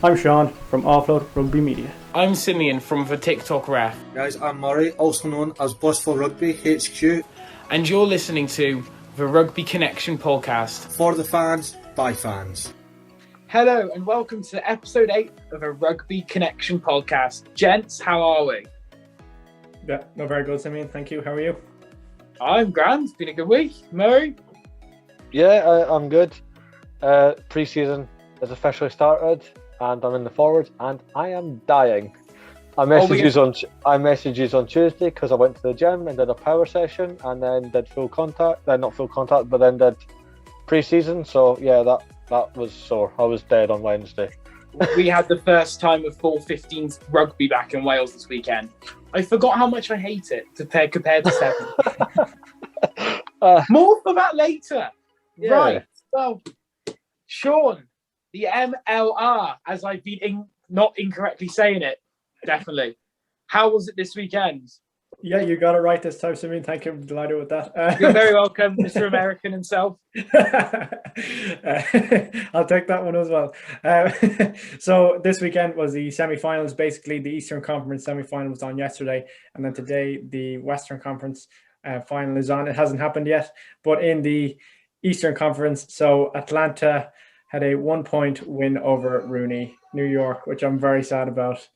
I'm Sean from Offload Rugby Media. I'm Simeon from the TikTok Ref. Guys, I'm Murray, also known as Blissful Rugby HQ. And you're listening to the Rugby Connection Podcast. For the fans, by fans. Hello and welcome to episode 8 of a Rugby Connection Podcast. Gents, how are we? Yeah, no, very good, Simeon. Thank you. How are you? I'm grand. It's been a good week. Murray? Yeah, I'm good. Pre-season has officially started and I'm in the forwards and I am dying. I messaged you on Tuesday because I went to the gym and did a power session and then did full contact, not full contact, but then did pre-season. So yeah, that was sore. I was dead on Wednesday. We had the first time of full 15s rugby back in Wales this weekend. I forgot how much I hate it compared to 7. More for that later. Yeah. Right. Well, Sean, the MLR, as I've been not incorrectly saying it, definitely. How was it this weekend? Yeah, you got it right this time, Simeon. Thank you. I'm delighted with that. You're very welcome, Mr. American himself. I'll take that one as well. So this weekend was the semi-finals. Basically, the Eastern Conference semi-final was on yesterday, and then today the Western Conference final is on. It hasn't happened yet, but in the Eastern Conference, so Atlanta had a 1-point win over Rooney, New York, which I'm very sad about.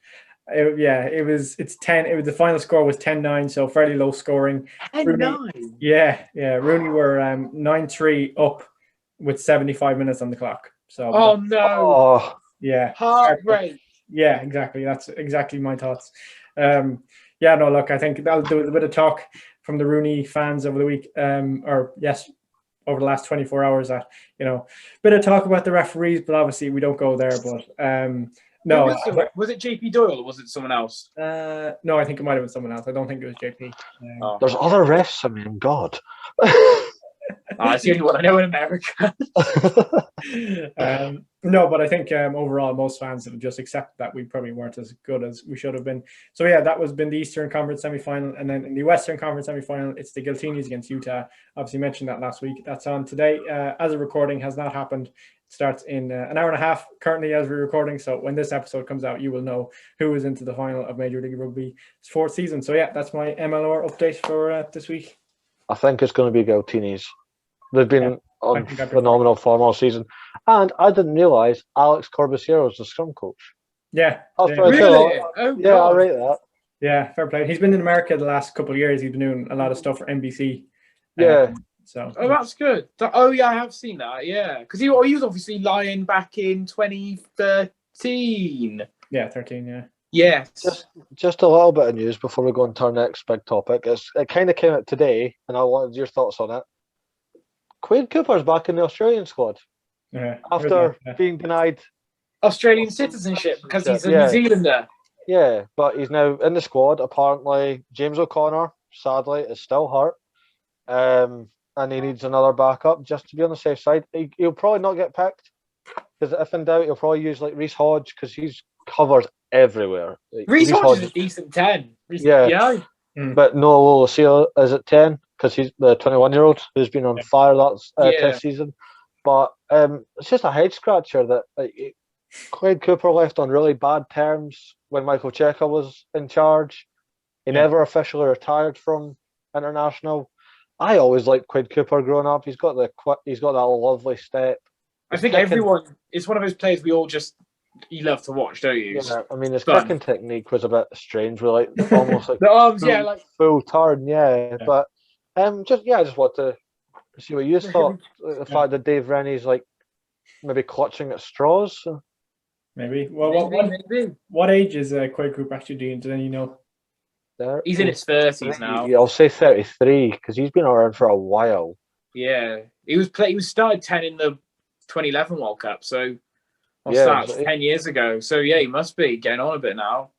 The final score was 10-9, so fairly low scoring. 10-9? Yeah. Rooney were 9-3 up with 75 minutes on the clock. So yeah. Heartbreak. Yeah, exactly. That's exactly my thoughts. Look, I think that'll do a bit of talk from the Rooney fans over the week, over the last 24 hours. That, bit of talk about the referees, but obviously we don't go there. But no. Was it JP Doyle or was it someone else? No, I think it might have been someone else. I don't think it was JP. There's other refs, I mean, God. It's the only one I know in America. No, but I think overall most fans have just accepted that we probably weren't as good as we should have been. So yeah, that was been the Eastern Conference semi-final, and then in the Western Conference semi-final, it's the Giltinis against Utah. Obviously mentioned that last week. That's on today. As a recording, has not happened. It starts in an hour and a half currently as we're recording. So when this episode comes out, you will know who is into the final of Major League Rugby's 4th season. So yeah, that's my MLR update for this week. I think it's going to be Giltinis. They've been on phenomenal form all season. And I didn't realise Alex Corbisiero is the scrum coach. Yeah. Really? I rate that. Yeah, fair play. He's been in America the last couple of years. He's been doing a lot of stuff for NBC. Yeah. That's good. I have seen that. Yeah, because he was obviously lying back in 2013. Yeah, 13. Yeah. Yes. Just a little bit of news before we go on to our next big topic. It kind of came out today, and I wanted your thoughts on it. Quade Cooper's back in the Australian squad after being denied Australian citizenship because he's a New Zealander. Yeah, but he's now in the squad. Apparently, James O'Connor, sadly, is still hurt. And he needs another backup just to be on the safe side. He'll probably not get picked because if in doubt, he'll probably use like Reece Hodge because he's covered everywhere. Reece Hodge is a decent 10. But Noah Lolosio is at 10 because he's the 21-year-old who's been on fire that test season. But it's just a head scratcher that Quade Cooper left on really bad terms when Michael Cheika was in charge. He never officially retired from international. I always liked Quade Cooper growing up. He's got that lovely step. I think everyone is one of those players you love to watch, don't you? Yeah, I mean his kicking technique was a bit strange, with like almost like the arms, full turn, But I just want to see what you thought. The fact that Dave Rennie's like maybe clutching at straws. Maybe. Well, what age is Quade Cooper actually doing? Do you know? He's in his 30s now. I'll say 33 because he's been around for a while. Yeah, he was started 10 in the 2011 World Cup. So that's 10 years ago. So yeah, he must be getting on a bit now.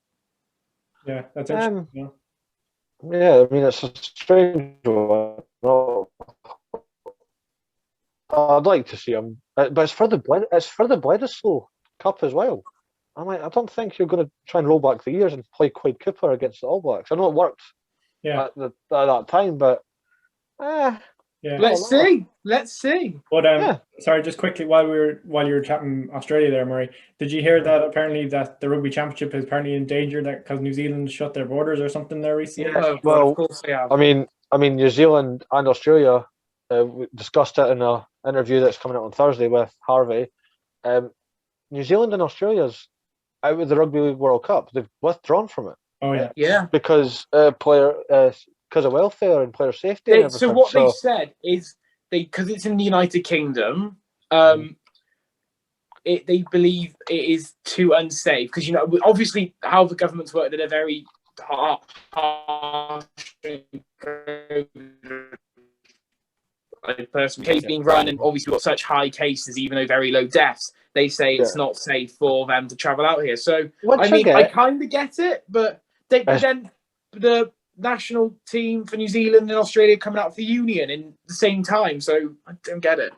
Yeah, that's interesting. Yeah, I mean it's a strange one. I'd like to see him, but it's for the Bledisloe Cup as well. I don't think you're going to try and roll back the years and play Quade Cooper against the All Blacks. I know it worked at that time, but Yeah. Let's see. But sorry, just quickly while you were chatting Australia there, Murray, did you hear that apparently that the Rugby Championship is apparently in danger that because New Zealand shut their borders or something there recently? Yeah, Well, of course they have. I mean, New Zealand and Australia. We discussed it in an interview that's coming out on Thursday with Harvey. New Zealand and Australia's out of the Rugby League World Cup. They've withdrawn from it. Oh yeah. Yeah. Because because of welfare and player safety. And So what they said is because it's in the United Kingdom, they believe it is too unsafe because obviously how the governments work, they're very harsh. Person case being run, and obviously got such high cases, even though very low deaths. They say it's not safe for them to travel out here. So I kind of get it, but then the national team for New Zealand and Australia coming out for the Union in the same time, so I don't get it.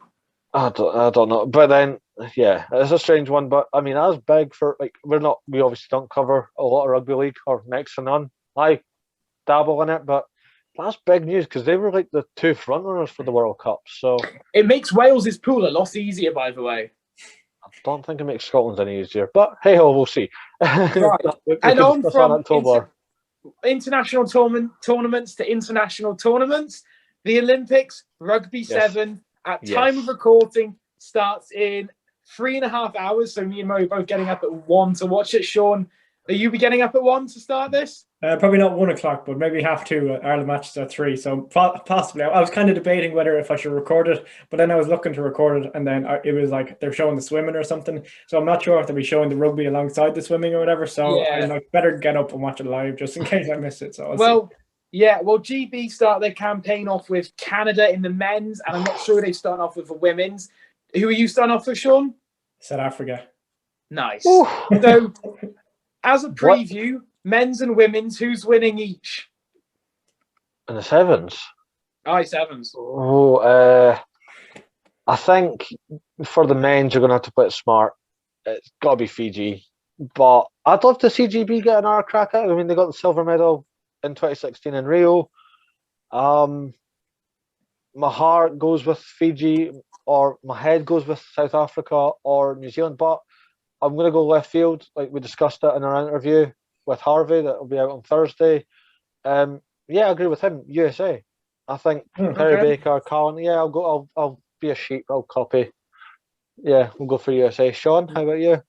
I don't know, but then it's a strange one. But I mean, that's big for we obviously don't cover a lot of rugby league or next to none. I dabble in it, but that's big news because they were like the two front runners for the World Cup. So it makes Wales's pool a lot easier, by the way. I don't think it makes Scotland's any easier, but hey ho, we'll see. Right. And on from international tournaments to international tournaments, the Olympics Rugby 7 at time of recording starts in 3.5 hours. So me and Mo are both getting up at 1 to watch it. Sean, are you be getting up at 1 to start this? Probably not 1 o'clock, but maybe 2:30. Ireland matches at 3, so possibly. I was kind of debating whether if I should record it, but then I was looking to record it, and then it was like they're showing the swimming or something. So I'm not sure if they'll be showing the rugby alongside the swimming or whatever. So I'm better get up and watch it live just in case I miss it. So GB start their campaign off with Canada in the men's, and I'm not sure they start off with the women's. Who are you starting off with, Sean? South Africa. Nice. So, as a preview, men's and women's, who's winning each? In the sevens? Aye, sevens. I think for the men's, you're going to have to play it smart. It's got to be Fiji. But I'd love to see GB get another crack at it. I mean, they got the silver medal in 2016 in Rio. My heart goes with Fiji, or my head goes with South Africa or New Zealand. But I'm going to go left field, like we discussed it in our interview with Harvey that will be out on Thursday. I agree with him. USA. I think Perry Baker, Cowan. Yeah, I'll go. I'll be a sheep. I'll copy. Yeah, we'll go for USA. Sean, how about you?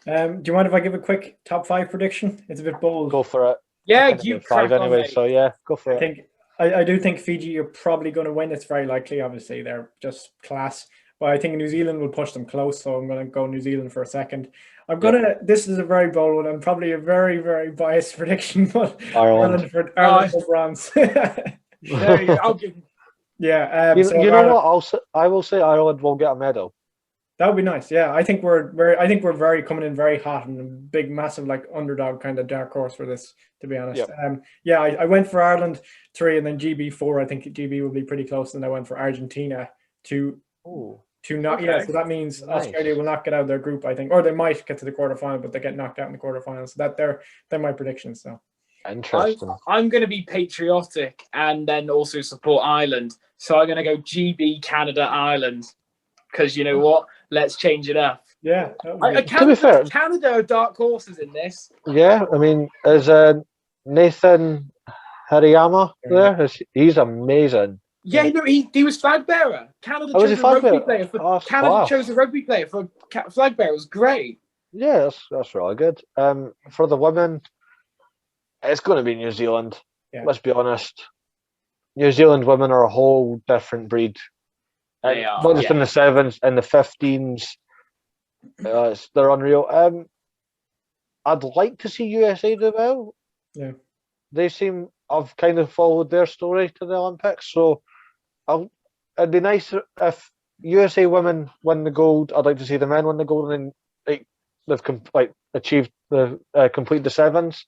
Do you mind if I give a quick top 5 prediction? It's a bit bold. Go for it. Yeah, you 5 anyway. So yeah, go for it. I do think Fiji are probably going to win. It's very likely. Obviously, they're just class. But I think New Zealand will push them close, so I'm going to go New Zealand for a second. This is a very bold one and probably a very, very biased prediction, but Ireland for bronze. I'll give. Yeah. You know what? I will say Ireland will get a medal. That would be nice. Yeah, I think we're very coming in very hot and a big, massive underdog kind of dark horse for this. To be honest, I went for Ireland 3 and then GB 4. I think GB will be pretty close, and I went for Argentina to not. Yeah, so that means Australia will not get out of their group. I think, or they might get to the quarterfinal, but they get knocked out in the quarterfinals. So they're my predictions. So interesting. I'm going to be patriotic and then also support Ireland. So I'm going to go GB, Canada, Ireland, because you know what? Let's change it up. Yeah. To be fair, Canada are dark horses in this. Yeah, I mean, is Nathan Hariyama there? He's amazing. Yeah, he was flag bearer. Canada chose a rugby player for Canada chose a rugby player for flag bearer. It was great. Yeah, that's really good. For the women, it's going to be New Zealand. Yeah. Let's be honest. New Zealand women are a whole different breed. They are. Not just in the sevens, in the 15s. They're unreal. I'd like to see USA do well. Yeah. They seem, I've kind of followed their story to the Olympics, so it'd be nice if USA women win the gold. I'd like to see the men win the gold, and then they've achieved the complete the sevens.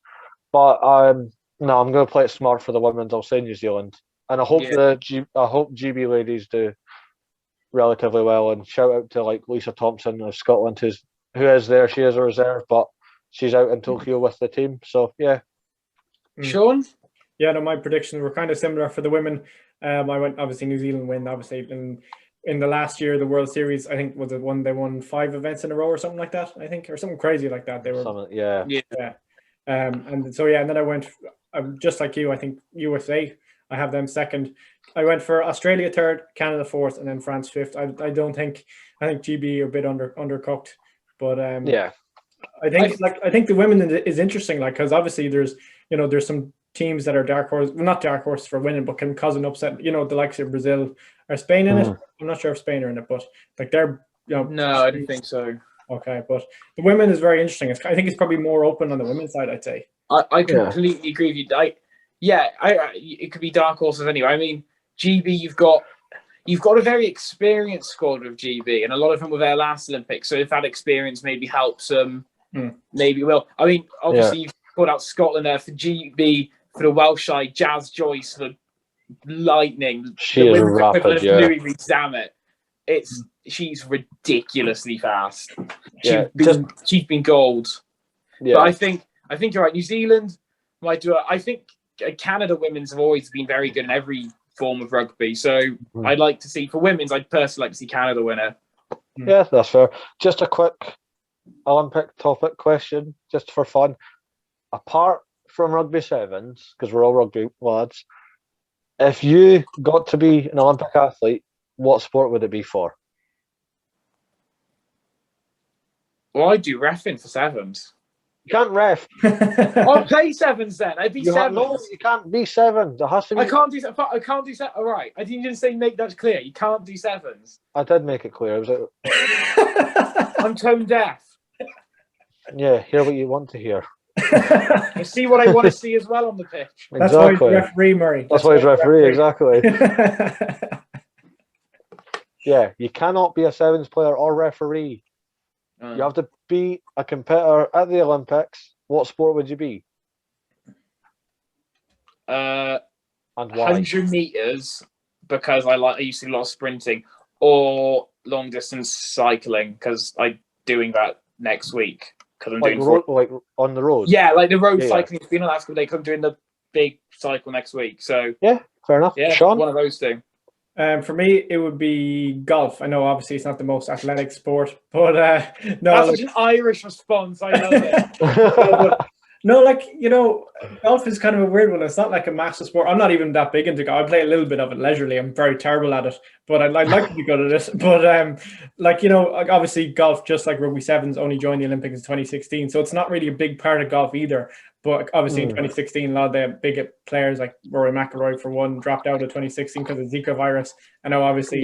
But no, I'm going to play it smart for the women's. I'll say New Zealand, and I hope GB ladies do relatively well. And shout out to Lisa Thompson of Scotland, who is there. She is a reserve, but she's out in Tokyo with the team. So yeah. Sean? Yeah, no, my predictions were kind of similar for the women. I went, obviously New Zealand win, obviously, in the last year, the World Series, I think was it one they won 5 events in a row or something like that, I think, or something crazy like that. They were yeah. And so and then I went, just like you, I think USA, I have them second. I went for Australia third, Canada fourth, and then France fifth. I think GB are a bit undercooked, but I think the women is interesting, like, because obviously there's some teams that are dark horse, well, not dark horse for winning, but can cause an upset. The likes of Brazil or Spain in it. I'm not sure if Spain are in it, but like they're no, I don't think so. Okay, but the women is very interesting. I think it's probably more open on the women's side, I'd say. I completely agree with you. It could be dark horses anyway. I mean, GB, you've got a very experienced squad with GB, and a lot of them were there last Olympics. So if that experience maybe helps them, maybe will. I mean, obviously you've put out Scotland there for GB, for the Welsh side, Jazz Joyce, for Lightning. She is rapid, Louis Rees-Zammit. She's ridiculously fast. She's been gold. Yeah. But I think you're right. New Zealand might do it. I think Canada women's have always been very good in every form of rugby. So I'd like to see, for women's, I'd personally like to see Canada win it. Yeah, that's fair. Just a quick Olympic topic question, just for fun. Apart from rugby sevens, because we're all rugby lads, if you got to be an Olympic athlete, what sport would it be for? Well, I do reffing for sevens. You can't ref. I'll play sevens then. I'd be sevens. No, you can't be sevens. There has to be. I can't do sevens. All right. I didn't say make that clear. You can't do sevens. I did make it clear. I'm tone deaf. Yeah, hear what you want to hear. You see what I want to see as well on the pitch. That's why he's referee, Murray. That's why he's referee, exactly. Yeah, you cannot be a sevens player or referee. You have to be a competitor at the Olympics. What sport would you be? And why? 100 meters, because I used to do a lot of sprinting, or long distance cycling, because I'm doing that next week. Because I'm doing like on the road. Yeah, like the road cycling. It's been on last couple of days. I'm doing the big cycle next week. So yeah, fair enough. Yeah, Sean? One of those two. For me, it would be golf. I know, obviously, it's not the most athletic sport, but no. That's such an Irish response. I love it. No, golf is kind of a weird one. It's not like a massive sport. I'm not even that big into golf. I play a little bit of it leisurely. I'm very terrible at it, but I'd like to be good at it. But obviously, golf, just like rugby sevens, only joined the Olympics in 2016, so it's not really a big part of golf either. But obviously, in 2016, a lot of the big players like Rory McIlroy, for one, dropped out of 2016 because of Zika virus. I know, obviously,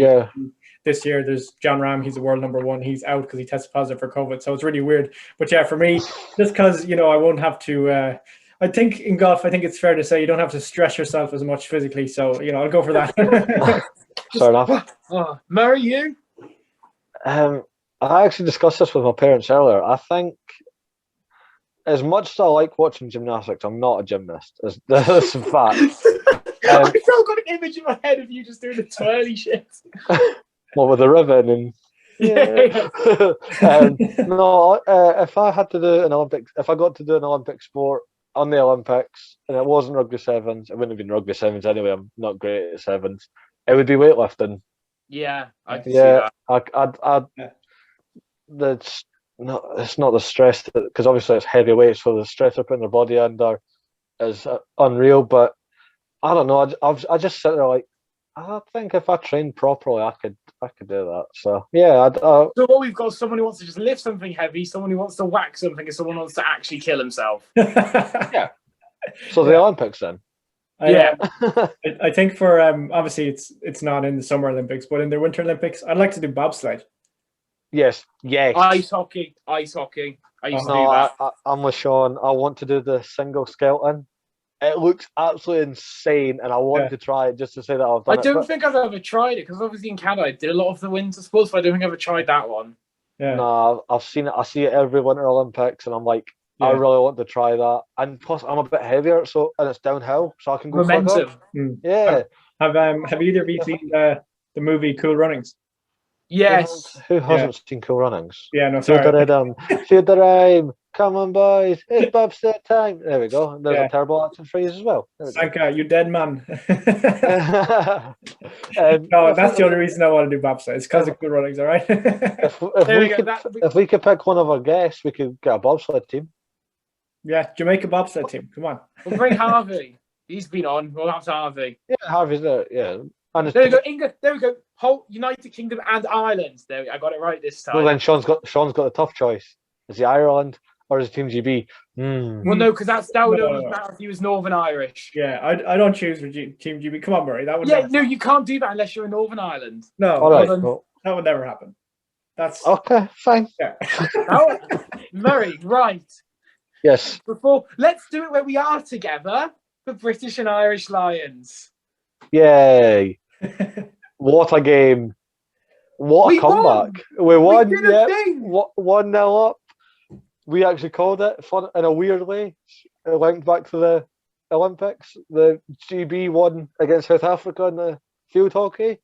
this year there's John Ram. He's the world number one. He's out because he tested positive for COVID. So it's really weird. But yeah, for me, just because I won't have to. I think in golf, I think it's fair to say you don't have to stress yourself as much physically. So I'll go for that. Fair enough. Murray, you? I actually discussed this with my parents earlier. I think, as much as I like watching gymnastics, I'm not a gymnast. That's a fact. I've still got an image in my head of you just doing the twirly shit. Well, with the ribbon and no. If I had to do an Olympics, if I got to do an Olympic sport on the Olympics, and it wasn't rugby sevens, it wouldn't have been rugby sevens anyway. I'm not great at sevens. It would be weightlifting. Yeah, I can see that. It's not the stress, because obviously it's heavy weights, so the stress they're putting their body under is unreal. But I don't know. I just sit there like, I think if I trained properly, I could do that. So yeah. So what we've got: someone who wants to just lift something heavy, someone who wants to whack something, and someone who wants to actually kill himself. Yeah. So the Olympics then. I think for obviously it's not in the Summer Olympics, but in the Winter Olympics, I'd like to do bobsled. Yes. Ice hockey. I used to do that. I'm with Sean. I want to do the single skeleton. It looks absolutely insane, and I want to try it just to say that I've done it. I don't think I've ever tried it, because obviously in Canada I did a lot of the winter sports, but I don't think I've ever tried that one. Yeah. No, I've seen it. I see it every Winter Olympics, and I'm like, I really want to try that. And plus, I'm a bit heavier, and it's downhill, so I can go momentum. Yeah. Have either of you seen the movie Cool Runnings? Yes. Who hasn't seen Cool Runnings? Yeah, no, sorry. Fear the rhyme. Come on, boys. It's Bobsled time. There we go. There's a terrible action phrase as well. Sanka, you dead man. No, that's the only reason I want to do bobsled. It's because of good runnings, all right? if we could pick one of our guests, we could get a bobsled team. Yeah, Jamaica bobsled team. Come on. We'll bring Harvey. He's been on. We'll have Harvey. Yeah, Harvey's there. Yeah. And there we go. England. There we go. Whole United Kingdom and Ireland. There, I got it right this time. Well, then Sean's got the tough choice. Is he Ireland or is it Team GB? Well, no, because that would only matter if he was Northern Irish. Yeah, I don't choose for Team GB. Come on, Murray. That would. Yeah, no, you can't do that unless you're in Northern Ireland. No, all right. That would never happen. That's okay. Fine. Yeah. Murray, right. Yes. Let's do it where we are together, the British and Irish Lions. Yay. What a game. What a comeback. We won. We did a thing. 1-0 up. We actually called it fun in a weird way. It linked back to the Olympics. The GB won against South Africa in the field hockey.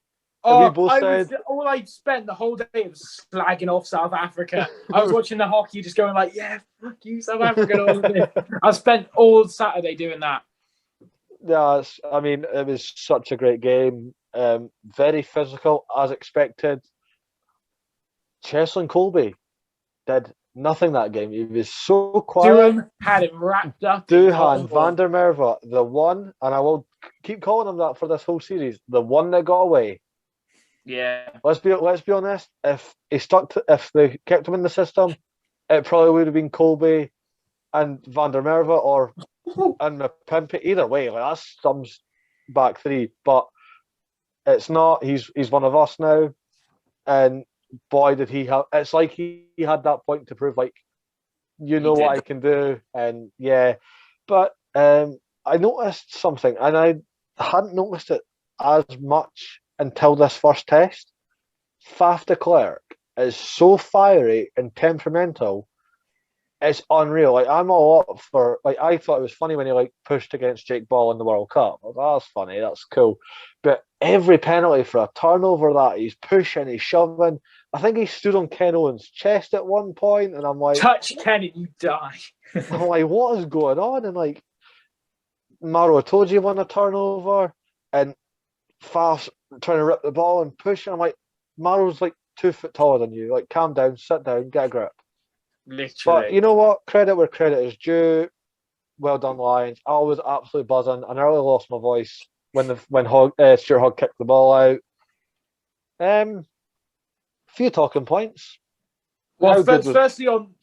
All I spent the whole day was slagging off South Africa. I was watching the hockey, just going like, "Yeah, fuck you, South Africa." All of it. I spent all Saturday doing that. Yeah, I mean, it was such a great game. Very physical, as expected. Cheslin Colby did nothing that game. He was so quiet. Duhan had him wrapped up. Duhan van der Merwe, the one, and I will keep calling him that for this whole series, the one that got away. Yeah. Let's be honest. If they kept him in the system, it probably would have been Colby and van der Merwe and Pimpy. Either way, like that's some back three, but it's not. He's one of us now, and boy, did he have! It's like he had that point to prove, like, what I can do, and yeah. But I noticed something, and I hadn't noticed it as much until this first test. Faf de Klerk is so fiery and temperamental. It's unreal. Like, I'm all up for, like, I thought it was funny when he like pushed against Jake Ball in the World Cup. Like, that's funny, that's cool. But every penalty for a turnover that he's pushing, he's shoving. I think he stood on Ken Owen's chest at one point, and I'm like, touch Ken and you die. I'm like, what is going on? And like, Maro Itoje won a turnover, and Faf's trying to rip the ball and push. And I'm like, Maro's like 2 foot taller than you. Like, calm down, sit down, get a grip. Literally. But you know what? Credit where credit is due. Well done, Lions. I was absolutely buzzing. I nearly lost my voice when Stuart Hogg kicked the ball out. Few talking points. Well, firstly on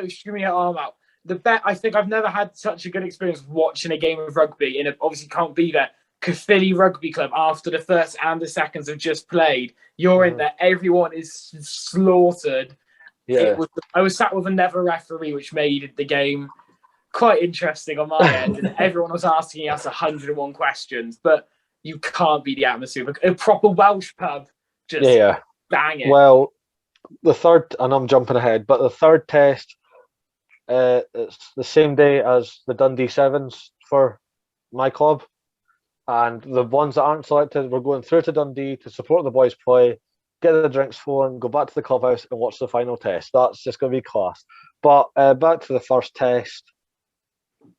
screaming your arm out. I think I've never had such a good experience watching a game of rugby, and it obviously can't be there. Caerphilly Rugby Club, after the first and the seconds have just played, you're in there. Everyone is slaughtered. Yeah. I was sat with another referee, which made the game quite interesting on my end. And everyone was asking us 101 questions, but you can't beat the atmosphere. A proper Welsh pub, just bang it. Well, the third, and I'm jumping ahead, but the third test, it's the same day as the Dundee Sevens for my club. And the ones that aren't selected, we're going through to Dundee to support the boys' play, get the drinks flowing, go back to the clubhouse and watch the final test. That's just going to be class. But back to the first test.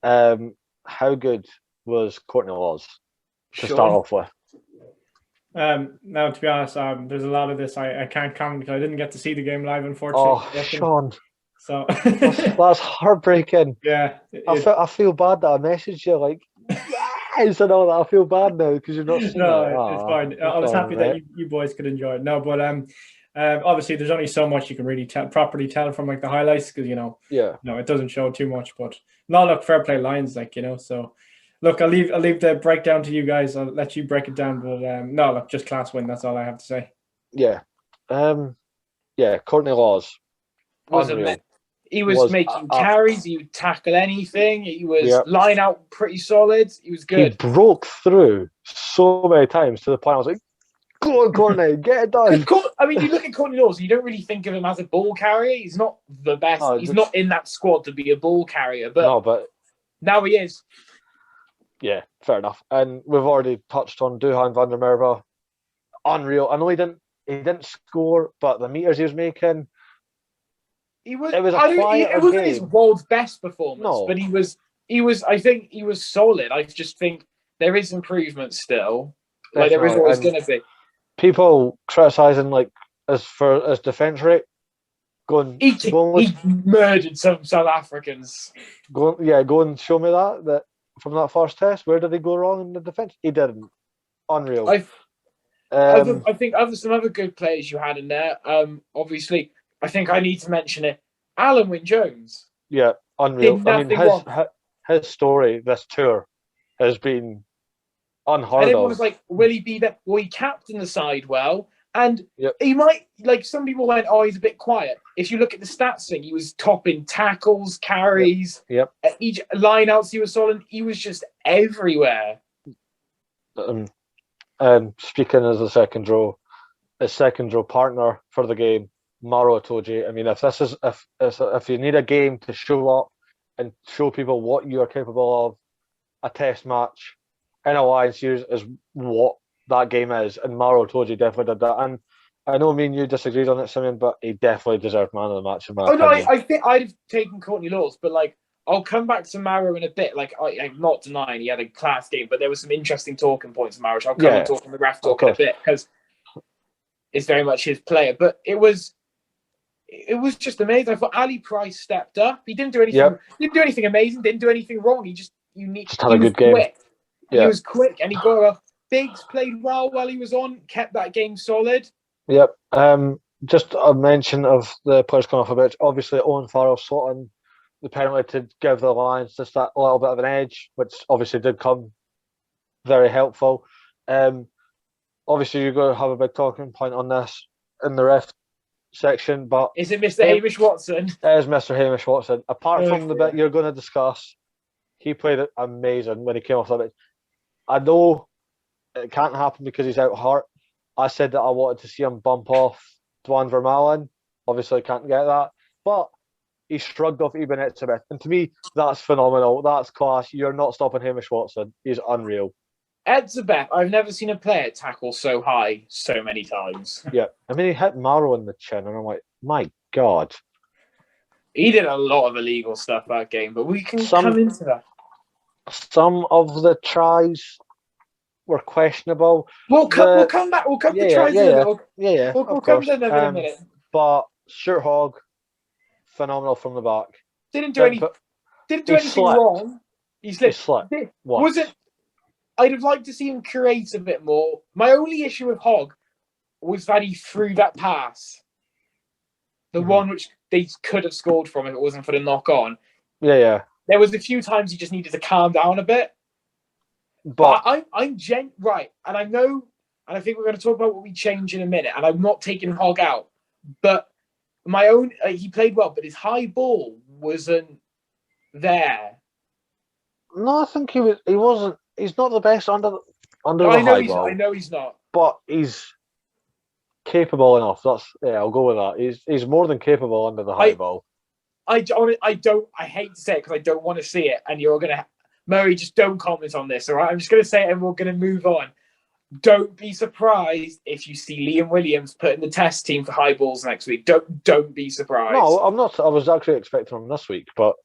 How good was Courtney Laws to start off with? Now, to be honest, there's a lot of this I can't comment because I didn't get to see the game live, unfortunately. Oh, Sean. So that's heartbreaking. Yeah. I feel bad that I messaged you like, yes, and all that. I feel bad now because you're not seeing it. It's fine. I was happy that you boys could enjoy it. No, but obviously there's only so much you can really properly tell from like the highlights because it doesn't show too much. But no, look, fair play Lions, so. Look, I'll leave the breakdown to you guys. I'll let you break it down. But no, look, just class win. That's all I have to say. Yeah, Courtney Laws was he was making carries. He would tackle anything. He was line out pretty solid. He was good. He broke through so many times to the point I was like, "Go on, Courtney, get it done." I mean, you look at Courtney Laws, you don't really think of him as a ball carrier. He's not the best. He's not in that squad to be a ball carrier. But now he is. Yeah, fair enough. And we've already touched on Duhan van der Merwe. Unreal. I know he didn't score, but the meters he was making, It was it wasn't his world's best performance, but he was. I think he was solid. I just think there is improvement still. Like there is always going to be. People criticizing as defense rate. He murdered some South Africans. Go and show me that from that first test. Where did he go wrong in the defense? He didn't. Unreal. I think some other good players you had in there. Obviously, I think I need to mention it. Alan Wynne-Jones. Yeah, unreal. I mean, his story this tour has been unheard of. Everyone was like, will he be there? Well, he captained the side well. And he might, some people went, oh, he's a bit quiet. If you look at the stats thing, he was top in tackles, carries, each line-outs he was solid. He was just everywhere. Speaking as a second row partner for the game, Maro Itoje. I mean, if you need a game to show up and show people what you are capable of, a test match in a Lion series is what that game is, and Maro Itoje definitely did that. And I know me and you disagreed on it, Simeon, but he definitely deserved man of the match in my opinion. No, I think I'd have taken Courtney Laws, but I'll come back to Maro in a bit. I'm not denying he had a class game, but there was some interesting talking points in Maro. I'll come and talk on the ref talk in a bit because it's very much his player. But it was just amazing. I thought Ali Price stepped up. He didn't do anything. Didn't do anything amazing. Didn't do anything wrong. He just had a good game. Quick. Yeah. He was quick, and he got a Biggs played well while he was on. Kept that game solid. Yep. Just a mention of the players coming off a bit. Obviously, Owen Farrell slotting the penalty to give the Lions just that little bit of an edge, which obviously did come very helpful. Obviously, you're going to have a big talking point on this in the ref section, but is it Mr. Hamish Watson? It is Mr. Hamish Watson. Apart from the bit you're going to discuss, he played it amazing when he came off the pitch. I know it can't happen because he's out hurt. I said that I wanted to see him bump off Dwan Vermaelen. Obviously, I can't get that, but he shrugged off Eben Etzebeth, and to me, that's phenomenal. That's class. You're not stopping Hamish Watson. He's unreal. Etzebeth, I've never seen a player tackle so high so many times. Yeah, I mean, he hit Maro in the chin, and I'm like, my God. He did a lot of illegal stuff that game, but we can come into that. Some of the tries were questionable. We'll come back. We'll come to tries in a minute. We'll come to them in a minute. But Shirt Hog, phenomenal from the back. Didn't do anything wrong. He slipped. I'd have liked to see him create a bit more. My only issue with Hogg was that he threw that pass. The one which they could have scored from if it wasn't for the knock on. Yeah. There was a few times he just needed to calm down a bit. But I'm right, and I know, and I think we're going to talk about what we change in a minute, and I'm not taking Hogg out. But my own, he played well, but his high ball wasn't there. No, I think he wasn't. He's not the best under the high ball. I know he's not. But he's capable enough. I'll go with that. He's more than capable under the high ball. I hate to say it because I don't want to see it, and you're gonna Murray, just don't comment on this, all right? I'm just gonna say it, and we're gonna move on. Don't be surprised if you see Liam Williams put in the test team for high balls next week. Don't be surprised. No, I'm not. I was actually expecting him this week, but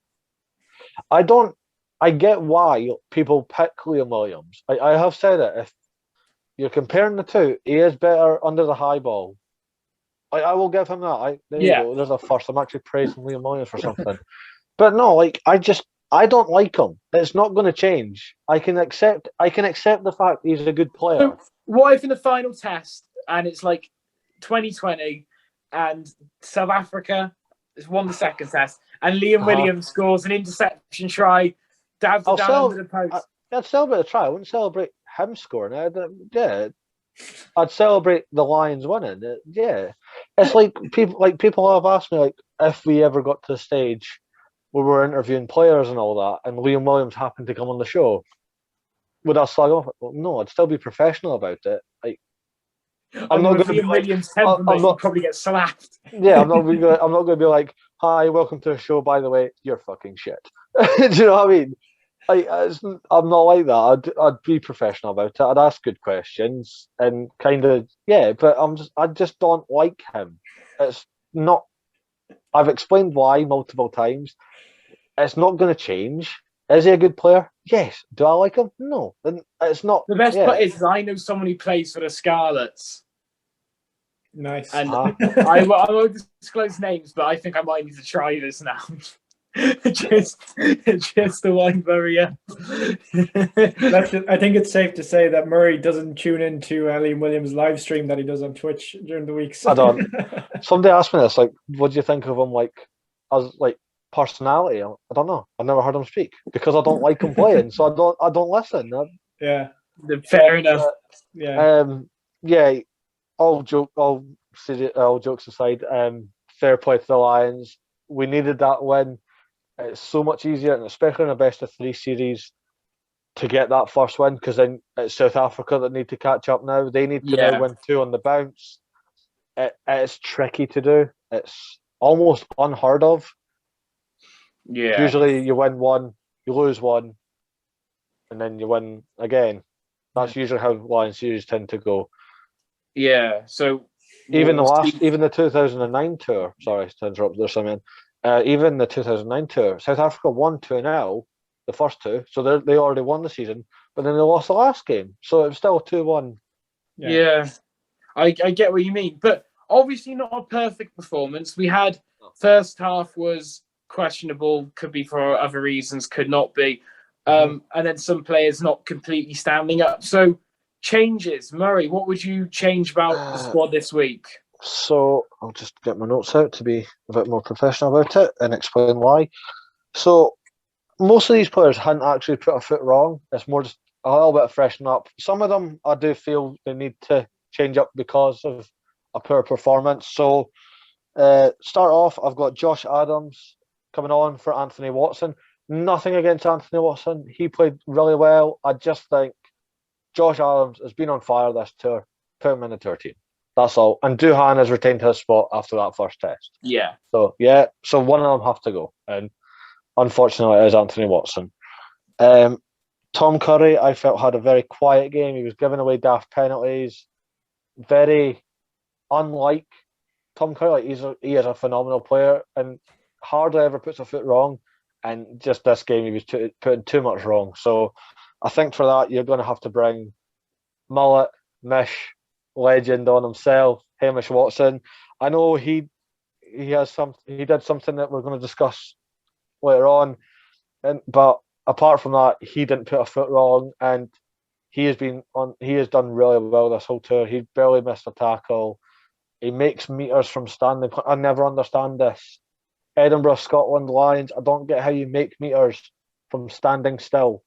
I don't. I get why people pick Liam Williams. I have said it. If you're comparing the two, he is better under the high ball. I will give him that. There you go. There's a first. I'm actually praising Liam Williams for something. But no, I don't like him. It's not going to change. I can accept the fact he's a good player. So what if in the final test, and it's 2020, and South Africa has won the second test, and Liam Williams scores an interception try, dabs it down under the post? I'd celebrate a try. I wouldn't celebrate him scoring. I'd celebrate the Lions winning. It's like people have asked me if we ever got to the stage where we're interviewing players and all that, and Liam Williams happened to come on the show, would I slag off? Well, no, I'd still be professional about it. I'm not going to be Williams probably get slapped. Yeah, I'm not going to be like, "Hi, welcome to the show. By the way, you're fucking shit." Do you know what I mean? I'm not like that. I'd be professional about it. I'd ask good questions and kind of but I just don't like him. It's not I've explained why multiple times. It's not going to change. Is he a good player? Yes. Do I like him? No. Then it's not. The best part is I know someone who plays for the Scarlets. Nice. And I won't disclose names, but I think I might need to try this now. just the wine barrier. I think it's safe to say that Murray doesn't tune into Liam Williams' live stream that he does on Twitch during the weeks. I don't. Somebody asked me this, like, what do you think of him, like, as like personality? I don't know. I've never heard him speak because I don't like him playing, so I don't listen. Yeah, fair enough. Yeah. All jokes aside, fair play to the Lions. We needed that win. It's so much easier, and especially in a best of 3 series, to get that first win, because then it's South Africa that need to catch up now. They need to now win 2 on the bounce. It's tricky to do. It's almost unheard of. Yeah. Usually you win 1, you lose 1, and then you win again. That's usually how Lions series tend to go. Yeah. So even the 2009 tour. Sorry to interrupt. There's something. Even the 2009 tour, South Africa won 2-0 the first 2, so they already won the season. But then they lost the last game, so it was still 2-1. Yeah, I get what you mean, but obviously not a perfect performance. We had first half was questionable, could be for other reasons, could not be, and then some players not completely standing up. So changes, Murray, what would you change about the squad this week? So I'll just get my notes out to be a bit more professional about it and explain why. So most of these players hadn't actually put a foot wrong. It's more just a little bit of freshen up. Some of them I do feel they need to change up because of a poor performance. So start off, I've got Josh Adams coming on for Anthony Watson. Nothing against Anthony Watson. He played really well. I just think Josh Adams has been on fire this tour. Put him in the tour team. That's all. And Duhan has retained his spot after that first test. Yeah. So one of them have to go. And unfortunately, it is Anthony Watson. Tom Curry, I felt, had a very quiet game. He was giving away daft penalties. Very unlike Tom Curry. Like he is a phenomenal player and hardly ever puts a foot wrong. And just this game, he was putting too much wrong. So I think for that, you're going to have to bring Mullet, Mish, legend on himself, Hamish Watson. I know he did something that we're going to discuss later on, but apart from that, he didn't put a foot wrong, and he has done really well this whole tour. He barely missed a tackle. He makes meters from standing. I never understand this. Edinburgh, Scotland Lions, I don't get how you make meters from standing still.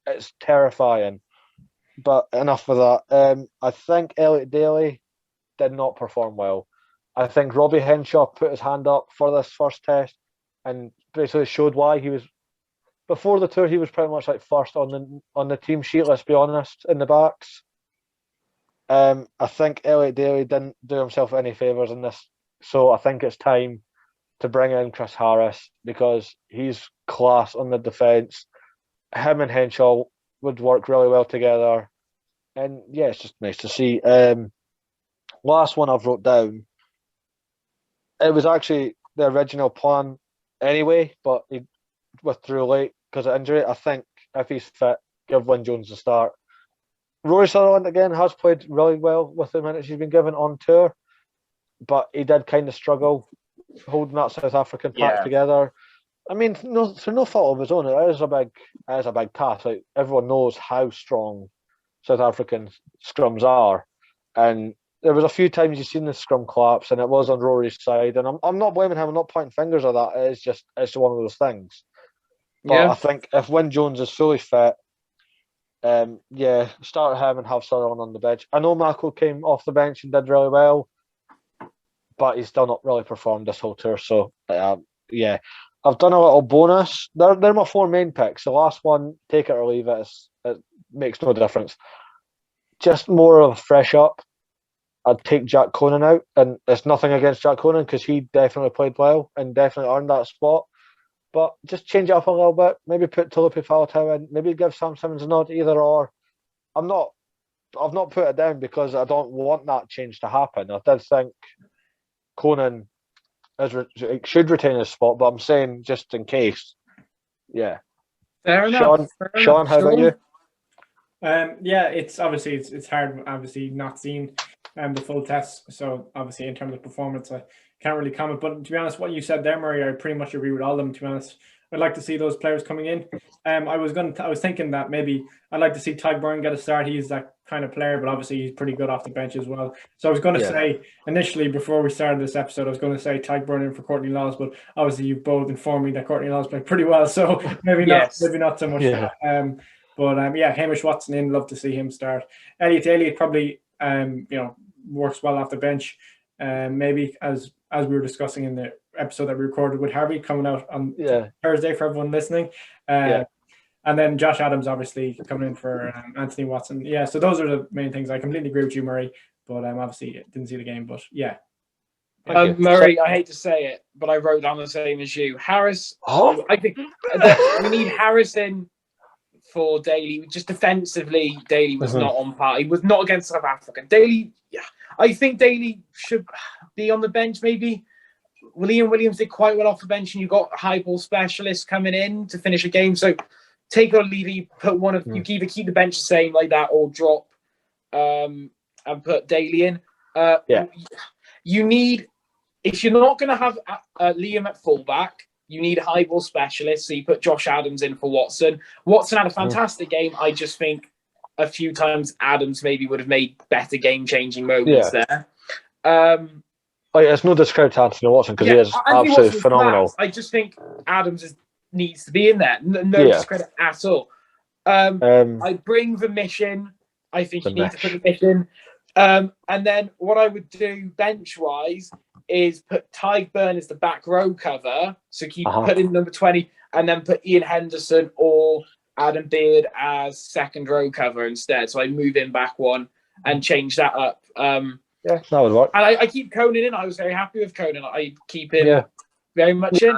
It's terrifying. But enough of that. I think Elliot Daly did not perform well. I think Robbie Henshaw put his hand up for this first test and basically showed why. He was, before the tour, he was pretty much like first on the team sheet, let's be honest, in the backs. I think Elliot Daly didn't do himself any favours in this. So I think it's time to bring in Chris Harris because he's class on the defence. Him and Henshaw would work really well together, and yeah, it's just nice to see. Last one I've wrote down, it was actually the original plan anyway, but he withdrew late because of injury. I think if he's fit, give Wyn Jones a start. Rory Sutherland again has played really well with the minutes he's been given on tour, but he did kind of struggle holding that South African pack together. I mean, through no fault of his own, it is a big task. Like, everyone knows how strong South African scrums are, and there was a few times you've seen the scrum collapse, and it was on Rory's side. And I'm not blaming him. I'm not pointing fingers at that. It's one of those things. But I think if Wyn Jones is fully fit, start him and have Sutherland on the bench. I know Mako came off the bench and did really well, but he's still not really performed this whole tour. So I've done a little bonus. They're my 4 main picks. The last one, take it or leave it. It makes no difference. Just more of a fresh up. I'd take Jack Conan out, and it's nothing against Jack Conan because he definitely played well and definitely earned that spot. But just change it up a little bit. Maybe put Tulipi Faletau in. Maybe give Sam Simmons a nod, either or. I've not put it down because I don't want that change to happen. I did think Conan should retain his spot, but I'm saying just in case. Yeah. Fair enough. Sean, how about you? Yeah, it's hard. Obviously, not seeing the full test. So obviously, in terms of performance, I can't really comment. But to be honest, what you said there, Murray, I pretty much agree with all of them. To be honest, I'd like to see those players coming in. I was thinking that maybe I'd like to see Tyke Byrne get a start. He's that kind of player, but obviously he's pretty good off the bench as well. So I was going to say initially before we started this episode, I was going to say Tyke Byrne in for Courtney Laws, but obviously you both informed me that Courtney Laws played pretty well, so maybe not so much. Yeah. Hamish Watson in, love to see him start. Elliott probably works well off the bench. Maybe as we were discussing in the episode that we recorded with Harvey coming out on Thursday for everyone listening. And then Josh Adams obviously coming in for Anthony Watson. Yeah, so those are the main things. I completely agree with you, Murray, but obviously didn't see the game. But yeah. Murray, I hate to say it, but I wrote down the same as you. Harris, I think we need Harris in for Daly. Just defensively, Daly was not on par. He was not against South Africa. Daly, I think Daly should be on the bench maybe. Liam Williams did quite well off the bench, and you got high ball specialists coming in to finish a game. So take or leave it. Put one of you either keep the bench the same like that, or drop and put Daly in. You need, if you're not going to have Liam at fullback, you need high ball specialists. So you put Josh Adams in for Watson. Watson had a fantastic game. I just think a few times Adams maybe would have made better game changing moments there. It's no discredit to Anthony Watson because he is absolutely phenomenal. I just think Adams needs to be in there. No discredit at all. I bring the mission. I think you need to put the mission. And then what I would do bench-wise is put Tyke Byrne as the back row cover. So keep put in number 20 and then put Ian Henderson or Adam Beard as second row cover instead. So I move in back one and change that up. Yeah, that would work. And I keep Conan in. I was very happy with Conan. I keep him very much in.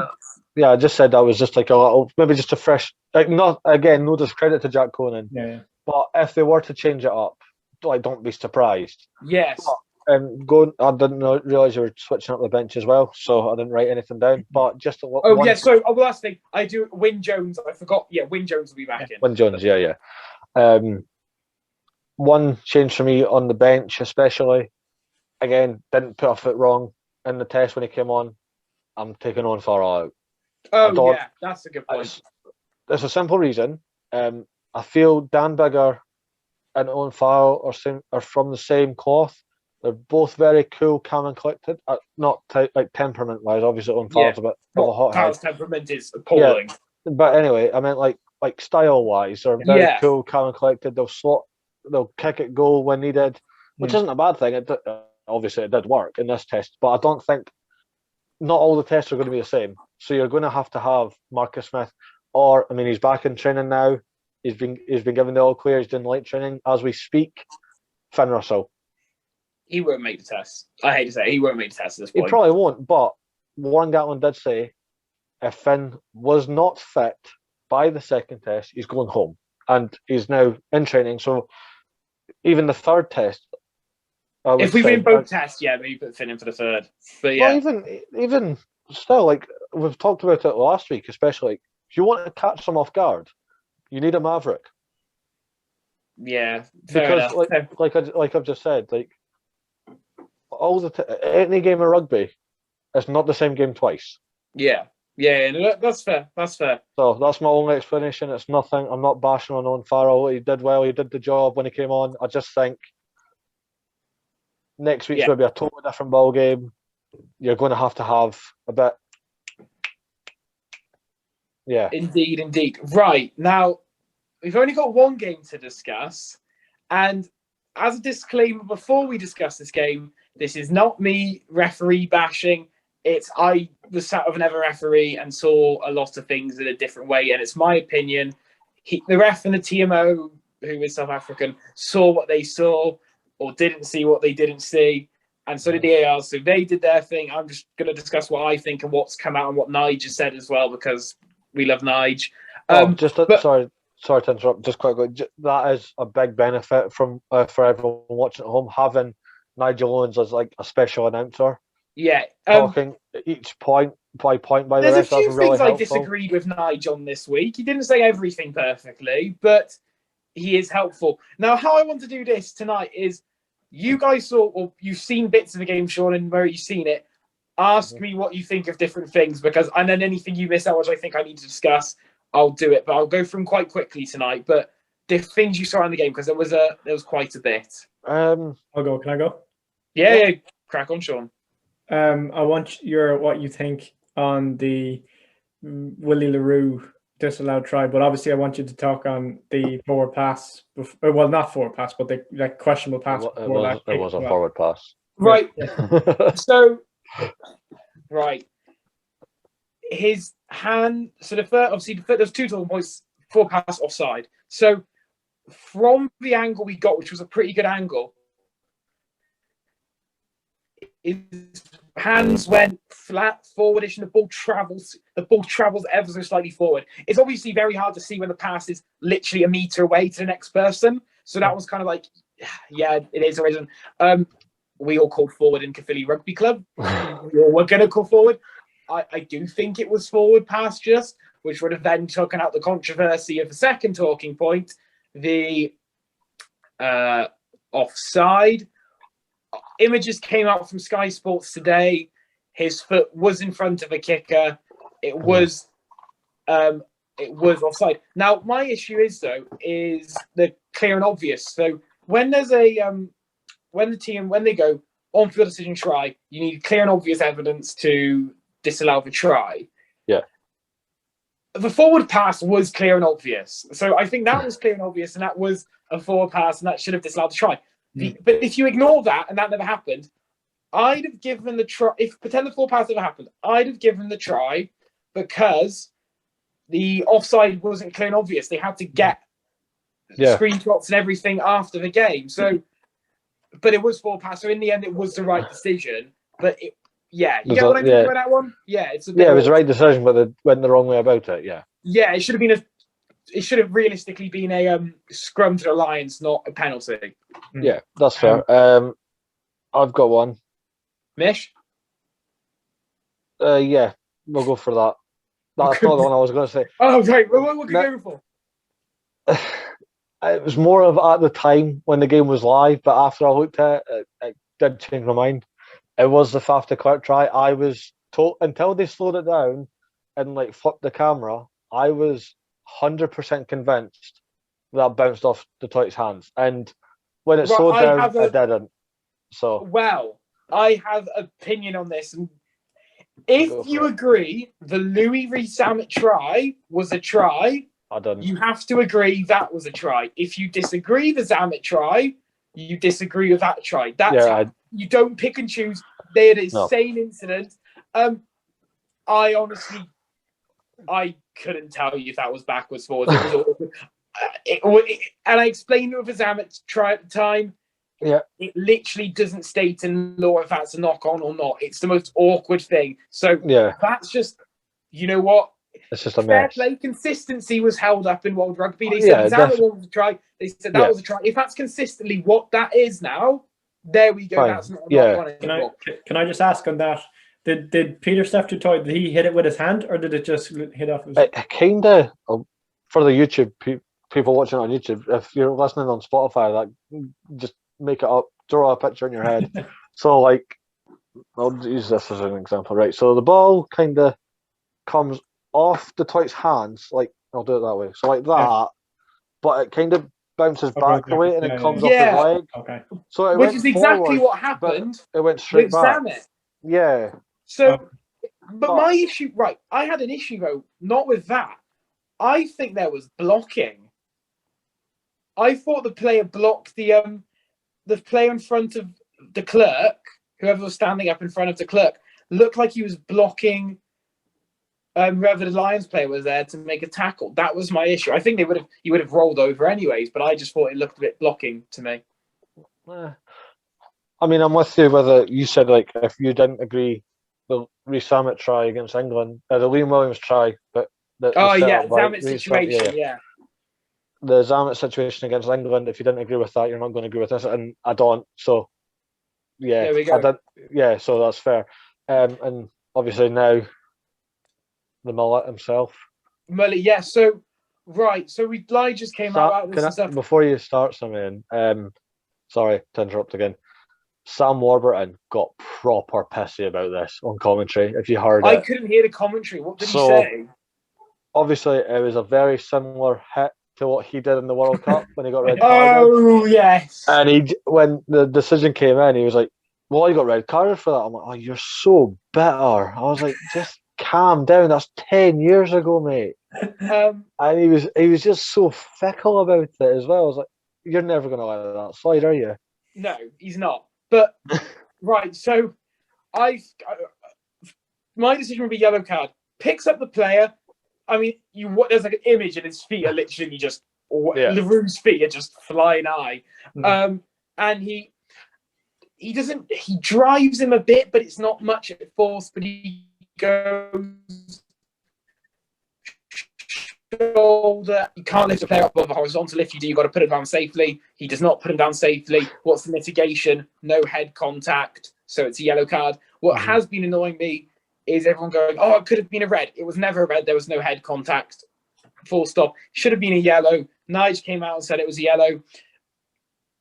Yeah, I just said that was just like a little, maybe just a fresh, like not, again, no discredit to Jack Conan. Yeah. But if they were to change it up, don't be surprised. Yes. I didn't realise you were switching up the bench as well, so I didn't write anything down. But just last thing, I do Wyn Jones. I forgot. Yeah, Wyn Jones will be back in. Wyn Jones, yeah. One change for me on the bench, especially. Again, didn't put a foot wrong in the test when he came on. I'm taking on Farrell out. That's a good point. There's a simple reason. I feel Dan Biggar and Owen Farrell are from the same cloth. They're both very cool, calm and collected. Not like temperament-wise, obviously Owen Farrell's a bit of a hothead. Farrell's temperament is appalling. Yeah. But anyway, I meant like style-wise, they're very cool, calm and collected. They'll kick it goal when needed, which isn't a bad thing. Obviously, it did work in this test, but I don't think not all the tests are going to be the same. So you're going to have Marcus Smith, he's back in training now. He's been given the all clear. He's doing light training as we speak. Finn Russell. He won't make the test. I hate to say it, he won't make the test at this point. He probably won't. But Warren Gatland did say if Finn was not fit by the second test, he's going home, and he's now in training. So even the third test. If we win both tests, maybe put Finn in for the third. But even still, like we've talked about it last week, especially like, if you want to catch them off guard, you need a maverick. Yeah, because like I've just said, like any game of rugby, it's not the same game twice. Yeah, that's fair. So that's my only explanation. It's nothing. I'm not bashing on Owen Farrell. He did well. He did the job when he came on. I just think next week's going to be a totally different ball game. You're going to have a bit. Yeah. Indeed. Right. Now, we've only got one game to discuss. And as a disclaimer, before we discuss this game, this is not me referee bashing. I was sat with another referee and saw a lot of things in a different way. And it's my opinion. The ref and the TMO, who is South African, saw what they saw or didn't see what they didn't see. And so did the AR. So they did their thing. I'm just going to discuss what I think and what's come out and what Nige has said as well, because we love Nige. Sorry to interrupt. Just quickly, that is a big benefit for everyone watching at home, having Nigel Owens as like a special announcer. Yeah, talking. each point by the There's rest. a few That's really things helpful. I disagreed with Nigel on this week. He didn't say everything perfectly, but he is helpful. Now, how I want to do this tonight is you guys saw, or you've seen bits of the game, Sean, and where you've seen it. Ask me what you think of different things, and then anything you miss out, which I think I need to discuss, I'll do it. But I'll go through them quite quickly tonight. But the things you saw in the game, because there was quite a bit. I'll go. Can I go? Yeah. Crack on, Sean. I want what you think on the Willie LaRue disallowed try, but obviously I want you to talk on the forward pass. Well, not forward pass, but the questionable pass. It was a forward pass. Right. So, right. His hand. So there's two talking points. Forward pass offside. So from the angle we got, which was a pretty good angle, his hands went flat forwardish and the ball travels ever so slightly forward. It's obviously very hard to see when the pass is literally a meter away to the next person. So that was kind of like, yeah, it is or isn't. We all called forward in Caerphilly Rugby Club. We're going to call forward. I do think it was forward pass just, which would have then taken out the controversy of the second talking point, the offside. Images came out from Sky Sports today. His foot was in front of a kicker. It was offside. Now, my issue is the clear and obvious. So when there's when they go on field decision try, you need clear and obvious evidence to disallow the try. Yeah. The forward pass was clear and obvious. So I think that was clear and obvious, and that was a forward pass, and that should have disallowed the try. But if you ignore that and that never happened, I'd have given the try. If pretend the forward pass never happened, I'd have given the try because the offside wasn't clear and obvious. They had to get screenshots and everything after the game. So, but it was forward pass. So in the end, it was the right decision. But you get what I mean by that one? Yeah, it was the right decision, but they went the wrong way about it. Yeah. Yeah, it should have been it should have realistically been a scrum to the Lions, not a penalty. Yeah, that's fair. I've got one. Mish? Yeah, we'll go for that. That's not the one I was going to say. Oh, right. What can you go for? It was more of at the time when the game was live, but after I looked at it, it did change my mind. It was the Faf de Klerk try. I was told, until they slowed it down and flipped the camera, I was 100% convinced that bounced off the Toit's hands. And when it slowed down, it didn't. So, well, I have opinion on this. If you agree the Louis Rees-Zammit try was a try, I don't. You have to agree that was a try. If you disagree the Zammit try, you disagree with that try. You don't pick and choose. They had the same incident. I honestly, I couldn't tell you if that was backwards, forwards. It was and I explained it with the Zammit try at the time. Yeah. It literally doesn't state in law if that's a knock on or not. It's the most awkward thing. So that's just, you know what? It's just a fair mess. play. Consistency was held up in World Rugby. They said Zammit was a try. They said that was a try. If that's consistently what that is now, there we go. Fine. That's not a Can I just ask on that? Did Peter Steph did he hit it with his hand or did it just hit off his? It kind of, for the YouTube people watching on YouTube, if you're listening on Spotify, just make it up, draw a picture in your head. So I'll use this as an example, right? So the ball kind of comes off the Toit's hands, I'll do it that way. So that, but it kind of bounces back the way and it comes off his leg. Okay. So which is exactly what happened. It went straight back. Zammit. Yeah. So, but my issue, right? I had an issue though, not with that. I think there was blocking. I thought the player blocked the player in front of de Klerk, whoever was standing up in front of de Klerk, looked like he was blocking whoever the Lions player was there to make a tackle. That was my issue. I think he would have rolled over anyways, but I just thought it looked a bit blocking to me. I mean, I'm with you whether you said if you didn't agree the Rees-Zammit try against England, the Liam Williams try, but Zammit situation, the Zammit situation against England, if you didn't agree with that, you're not going to agree with this, and I don't. So, there we go. so that's fair. And obviously now the mullet himself. Mullet, yeah. So Bly just came out about this and stuff. Before you start, something, sorry to interrupt again. Sam Warburton got proper pissy about this on commentary. If you heard it, I couldn't hear the commentary. What did he say? Obviously, it was a very similar hit to what he did in the World Cup when he got red carded. Oh yes. And when the decision came in, he was like, "Well, you got red carded for that." I'm like, "Oh, you're so bitter." I was like, "Just calm down. That's 10 years ago, mate." And he was just so fickle about it as well. I was like, "You're never going to let that slide, are you?" No, he's not. But right, so my decision would be yellow card. Picks up the player. I mean, there's like an image, and his feet are literally just Leroux's feet are just flying high. And he drives him a bit, but it's not much at force. But he goes shoulder. You can't lift a player up above the horizontal. If you do, you've got to put him down safely. He does not put him down safely. What's the mitigation? No head contact, so it's a yellow card. What has been annoying me is everyone going, "Oh, it could have been a red." It was never a red. There was no head contact. Full stop. Should have been a yellow. Nige came out and said it was a yellow.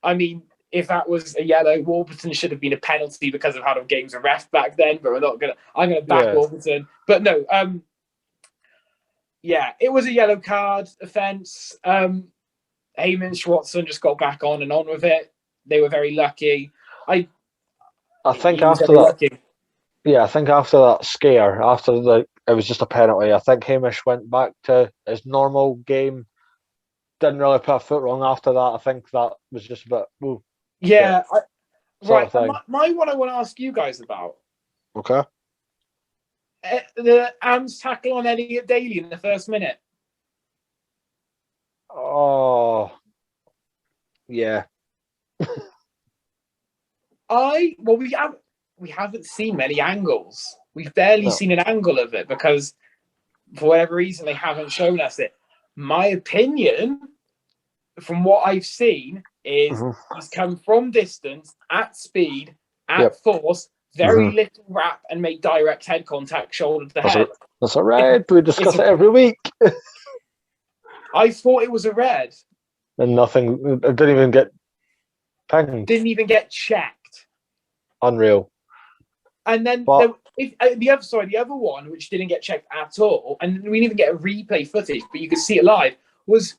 I mean, if that was a yellow, Warburton should have been a penalty because of how the games were ref back then. But I'm gonna back Warburton. But no, yeah, it was a yellow card offence. Heyman Schwartzen just got back on and on with it. They were very lucky. I think after that, I think after that scare, it was just a penalty. I think Hamish went back to his normal game. Didn't really put a foot wrong after that. I think that was just a bit. Ooh, yeah, right. My one I want to ask you guys about. Okay. The Ams tackle on Elliot Daly in the first minute. Oh, yeah. We haven't seen many angles. We've barely seen an angle of it because, for whatever reason, they haven't shown us it. My opinion, from what I've seen, is he's come from distance, at speed, at force, very little wrap, and made direct head contact, shoulder to head. That's a red. We discuss it every week. I thought it was a red. And nothing. It didn't even get pinged. Didn't even get checked. Unreal. And then the other one, which didn't get checked at all, and we didn't even get a replay footage, but you could see it live, was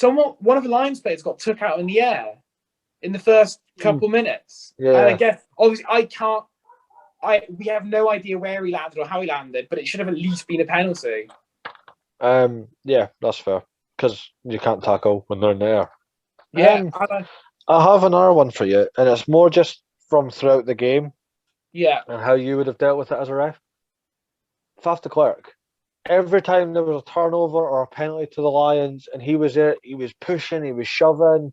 one of the Lions players got took out in the air in the first couple minutes. Yeah. And I guess, obviously, we have no idea where he landed or how he landed, but it should have at least been a penalty. Yeah, that's fair. Because you can't tackle when they're in the air. Yeah. I have another one for you, and it's more just from throughout the game. Yeah. And how you would have dealt with it as a ref. Faf de Klerk. Every time there was a turnover or a penalty to the Lions and he was there, he was pushing, he was shoving.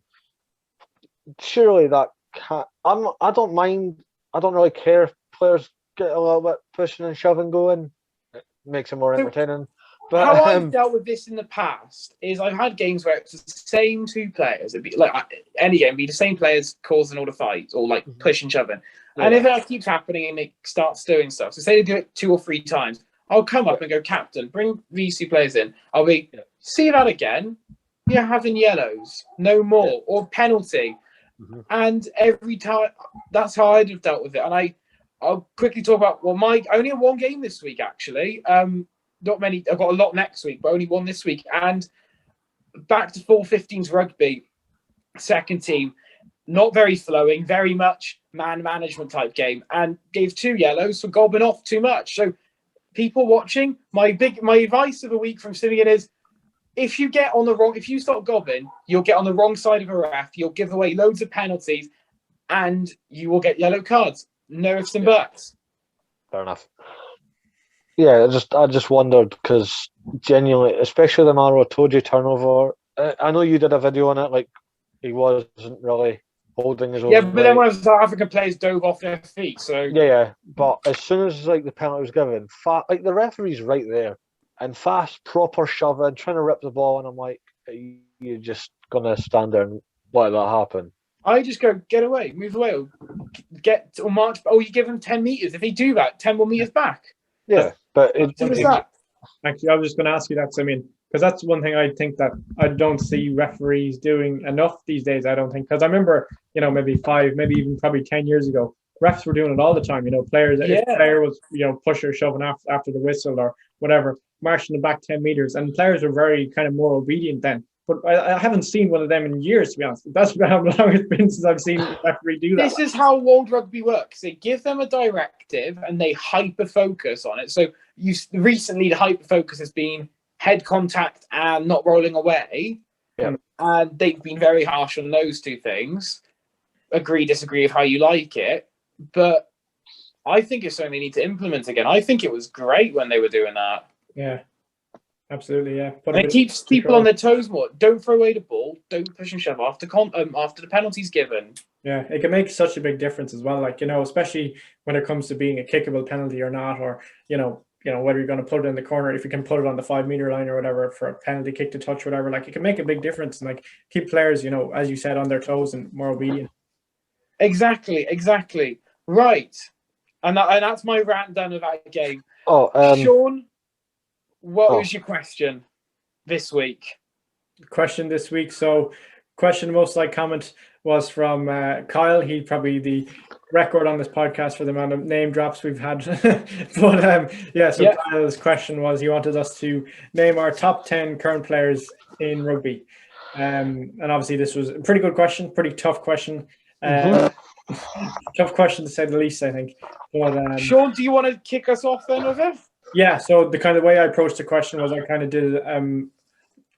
Surely that can't... I don't mind. I don't really care if players get a little bit pushing and shoving going. It makes it more entertaining. But how I've dealt with this in the past is I've had games where it's the same two players. It'd be like any game, be the same players causing all the fights or like pushing, shoving. Yeah. And if that keeps happening and it starts doing stuff, so say they do it 2 or 3 times, I'll come up and go, "Captain, bring these 2 players in." I'll be, "See that again? You're having yellows, no more, or penalty." And every time, that's how I'd have dealt with it. And I'll quickly talk about, I only had 1 game this week, actually. Not many. I've got a lot next week, but only 1 this week. And back to full 15s rugby, second team, not very flowing, very much man management type game, and gave 2 yellows for gobbing off too much. So people watching, my advice of the week from Simeon is, if you start gobbing, you'll get on the wrong side of a ref, you'll give away loads of penalties, and you will get yellow cards. No ifs and buts. Fair enough. Yeah, I just wondered because genuinely, especially the Maro Toji turnover. I know you did a video on it, like he wasn't really holding his own. Yeah, but then when South African players dove off their feet, so yeah. But as soon as the penalty was given, the referee's right there, and Fast proper shoving, trying to rip the ball, and I'm like, you're just gonna stand there and let that happen. I just go, get away, move away, or march. Oh, you give them 10 meters. If they do that, 10 more meters back. Yeah, but actually, I was just going to ask you that. So, I mean, because that's one thing I think that I don't see referees doing enough these days. I don't think, because I remember, maybe 5, maybe even probably 10 years ago, refs were doing it all the time. Players, if a player was, pushing or shoving after the whistle or whatever, marching the back 10 meters, and players were very kind of more obedient then. But I haven't seen one of them in years, to be honest. That's how long it's been since I've seen a referee do that. This is how World Rugby works. They give them a directive and they hyper-focus on it. So recently the hyper-focus has been head contact and not rolling away. Yeah. And they've been very harsh on those two things. Agree, disagree of how you like it. But I think it's something they need to implement again. I think it was great when they were doing that. Yeah. Absolutely, yeah. And it keeps people on their toes more. Don't throw away the ball. Don't push and shove after the penalty's given. Yeah, it can make such a big difference as well. Like, especially when it comes to being a kickable penalty or not, or, whether you're going to put it in the corner, if you can put it on the 5-meter line or whatever for a penalty kick to touch, whatever, like it can make a big difference and like keep players, as you said, on their toes and more obedient. Exactly. Right. And that's my rant done of that game. Sean, what was your question this week? Question this week. So, question most like comment was from Kyle. He probably the record on this podcast for the amount of name drops we've had. But Kyle's question was he wanted us to name our top 10 current players in rugby. And obviously this was a pretty good question, pretty tough question. Tough question to say the least, I think. But Sean, do you want to kick us off then with it? Yeah, so the kind of way I approached the question was I kind of did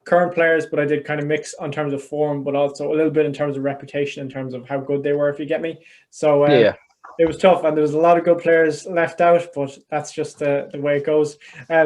current players, but I did kind of mix on terms of form, but also a little bit in terms of reputation, in terms of how good they were, if you get me. So it was tough, and there was a lot of good players left out, but that's just the way it goes.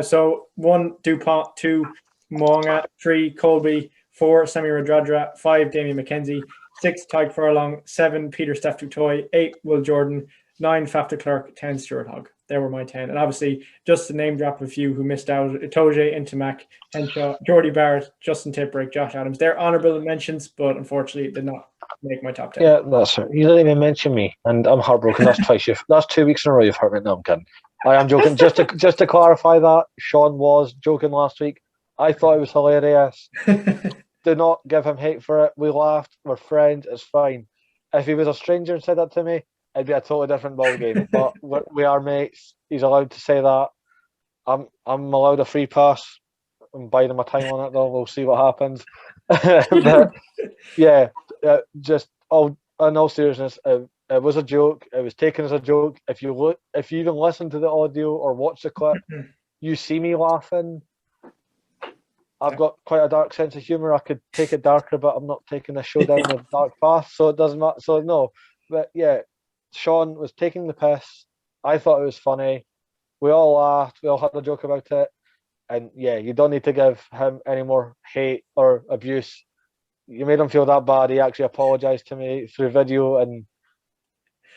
So 1, Dupont, 2, Moanga, 3, Colby, 4, Sammy Radradra, 5, Damien McKenzie, 6, Tyke Furlong, 7, Peter Steph Dutoy, 8, Will Jordan, 9, Faf de Klerk, 10, Stuart Hogg. There were my 10. And obviously, just to name drop a few who missed out, Itoje, Intimac, Henshaw, Jordy Barrett, Justin Tipurick, Josh Adams. They're honourable mentions, but unfortunately did not make my top 10. Yeah, that's it. You didn't even mention me, and I'm heartbroken. That's twice. That's 2 weeks in a row you've hurt me. No, I'm kidding. I am joking. Just to clarify that, Sean was joking last week. I thought it was hilarious. Do not give him hate for it. We laughed. We're friends. It's fine. If he was a stranger and said that to me, it'd be a totally different ball game. But we are mates. He's allowed to say that. I'm allowed a free pass. I'm biding my time on it though. We'll see what happens. But yeah, just in all seriousness, it was a joke. It was taken as a joke. If you even listen to the audio or watch the clip, you see me laughing. I've got quite a dark sense of humour. I could take it darker, but I'm not taking this show down the dark path, so it doesn't matter. So no, but yeah, Sean was taking the piss. I thought it was funny. We all laughed. We all had a joke about it. And yeah, you don't need to give him any more hate or abuse. You made him feel that bad. He actually apologised to me through video, and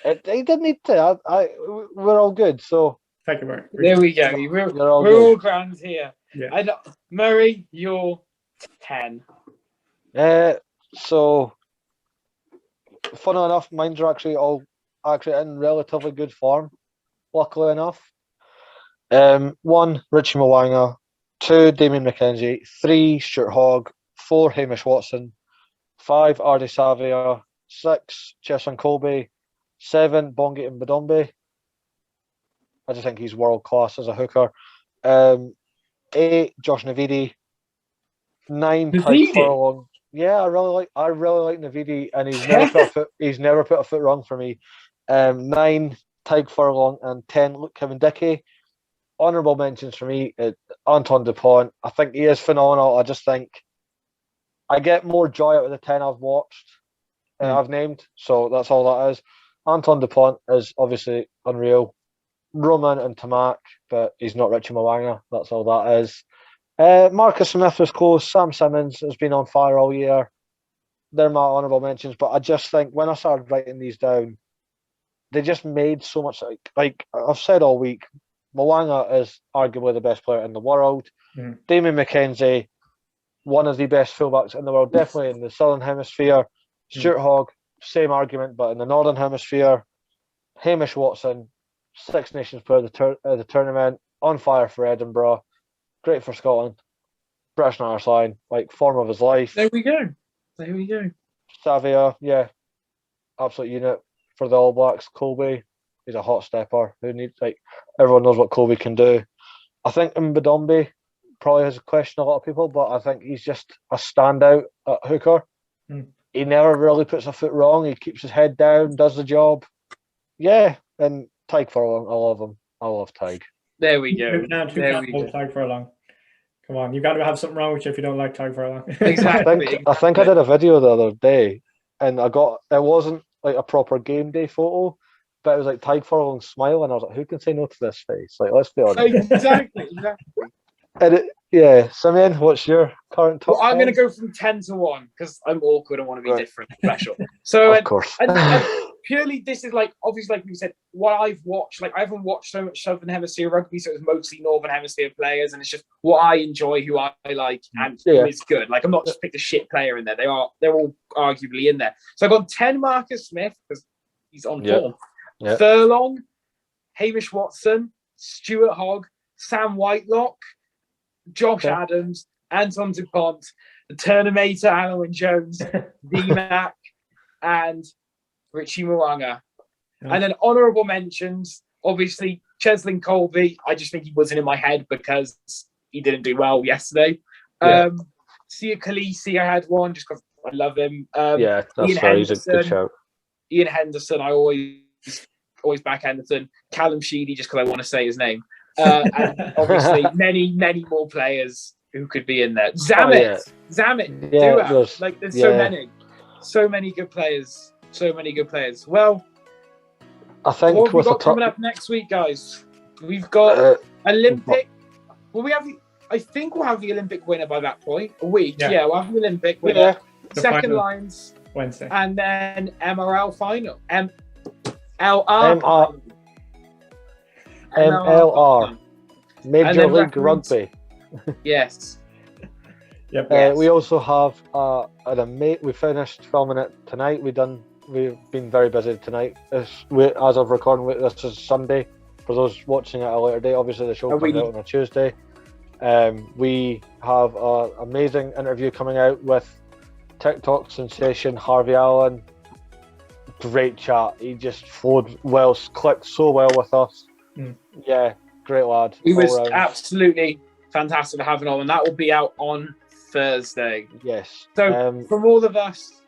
he didn't need to. We're all good. So thank you, Murray. There we go. We're all grand here. Yeah. Murray, you're 10. So funny enough, mine's are actually all in relatively good form, luckily enough. 1, Richie Mwanga, 2, Damien McKenzie, 3, Stuart Hogg, 4, Hamish Watson, 5, Ardy Savia, 6, Cheson Colby, 7, Bongi and Badombe. I just think he's world class as a hooker. 8, Josh Navidi, 9, Tyke Furlong. Yeah, I really like Navidi, and he's never put a foot wrong for me. 9, Tyke Furlong, and 10, Luke Kevin Dickey. Honourable mentions for me, Anton Dupont. I think he is phenomenal. I just think I get more joy out of the 10 I've watched, I've named. So that's all that is. Anton Dupont is obviously unreal. Roman and Tamak, but he's not Richie Mwanga. That's all that is. Marcus Smith was close. Sam Simmons has been on fire all year. They're my honourable mentions, but I just think when I started writing these down, they just made so much. Like I've said all week, Mwanga is arguably the best player in the world. Damien McKenzie, one of the best fullbacks in the world, definitely in the Southern Hemisphere. Stuart Hogg, same argument, but in the Northern Hemisphere. Hamish Watson, Six Nations player of the tournament. on fire for Edinburgh, great for Scotland. British Irish line, like form of his life. There we go. Savia, yeah, absolute unit for the All Blacks. Colby, he's a hot stepper. Who needs everyone knows what Colby can do. I think Mbadombe probably has questioned a lot of people, but I think he's just a standout at hooker. He never really puts a foot wrong. He keeps his head down, does the job. Yeah, and Tig Furlong, I love him. I love Tig. There we go. Who can't love Tig Furlong? Come on, you've got to have something wrong with you if you don't like Tig Furlong. Exactly. I think I did a video the other day, and it wasn't like a proper game day photo, but it was like Tig Furlong smiling. I was like, who can say no to this face? Like, let's be honest. Exactly. And Simeon, what's your current top? Well, I'm going to go from 10 to 1 because I'm awkward and want to be different, special. So, of course. And purely, this is obviously, like you said, what I've watched. I haven't watched so much Southern Hemisphere rugby, so it's mostly Northern Hemisphere players, and it's just what I enjoy, who I like, and who is good. I'm not just picked a shit player in there. They're all arguably in there. So I've got 10 Marcus Smith because he's on form. Yeah. Furlong, Hamish Watson, Stuart Hogg, Sam Whitelock, Josh Adams, Anton DuPont, the Terminator, Alan Jones, D-Mac, and Richie Mwanga. And then honourable mentions, obviously, Cheslin Colby. I just think he wasn't in my head because he didn't do well yesterday. Sia Khaleesi, I had one just because I love him. That's right. He's a good shout. Ian Henderson, I always back Henderson. Callum Sheedy, just because I want to say his name. And obviously many more players who could be in there. Zamet, there's so many good players. Well, I think what have we got coming up next week, guys? We've got Olympic. Well, I think we'll have the Olympic winner by that point. We'll have the Olympic winner. Yeah. Second lines Wednesday, and then MRL final. MLR. MLR, Major League Rugby. Yes. Yep. We also have we finished filming it tonight. We've been very busy tonight. As of recording, this is Sunday. For those watching at a later date, obviously the show comes out on a Tuesday. We have an amazing interview coming out with TikTok sensation Harvey Allen. Great chat. He just flowed well, clicked so well with us. Yeah, great lad. He was absolutely fantastic to have him on, and that will be out on Thursday. Yes. So from all of us,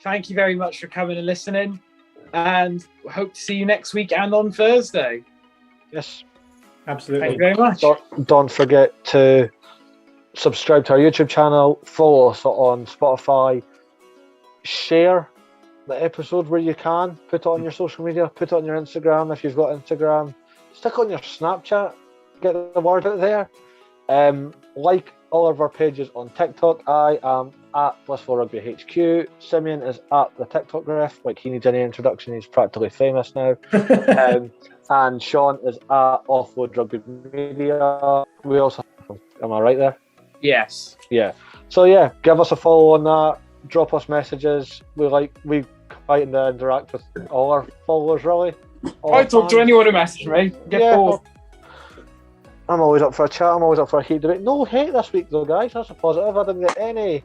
thank you very much for coming and listening, and we hope to see you next week and on Thursday. Yes, absolutely. Thank you very much. Don't forget to subscribe to our YouTube channel, follow us on Spotify, share the episode where you can, put it on your social media, put it on your Instagram if you've got Instagram, stick it on your Snapchat, get the word out there. Like all of our pages on TikTok. I am at Blissful Rugby HQ. Simeon is at the TikTok ref. Like, he needs any introduction, he's practically famous now. And Sean is at Offload Rugby Media. We also am I right there? Yes. Yeah. So yeah, give us a follow on that. Drop us messages. We try and interact with all our followers, really. I talk to anyone who messages me. Get bored. I'm always up for a chat. I'm always up for a heat debate. No hate this week, though, guys. That's a positive. I didn't get any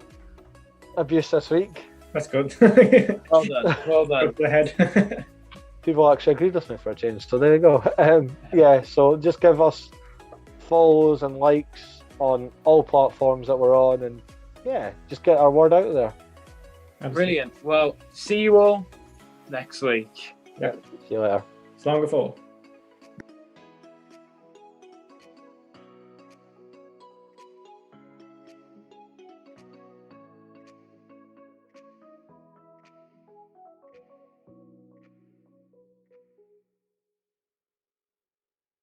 abuse this week. That's good. Well done. Well done. Go ahead. People actually agreed with me for a change, so there you go. So just give us follows and likes on all platforms that we're on, and just get our word out there. Absolutely. Brilliant. Well, see you all next week. Yeah. See you later. It's long before.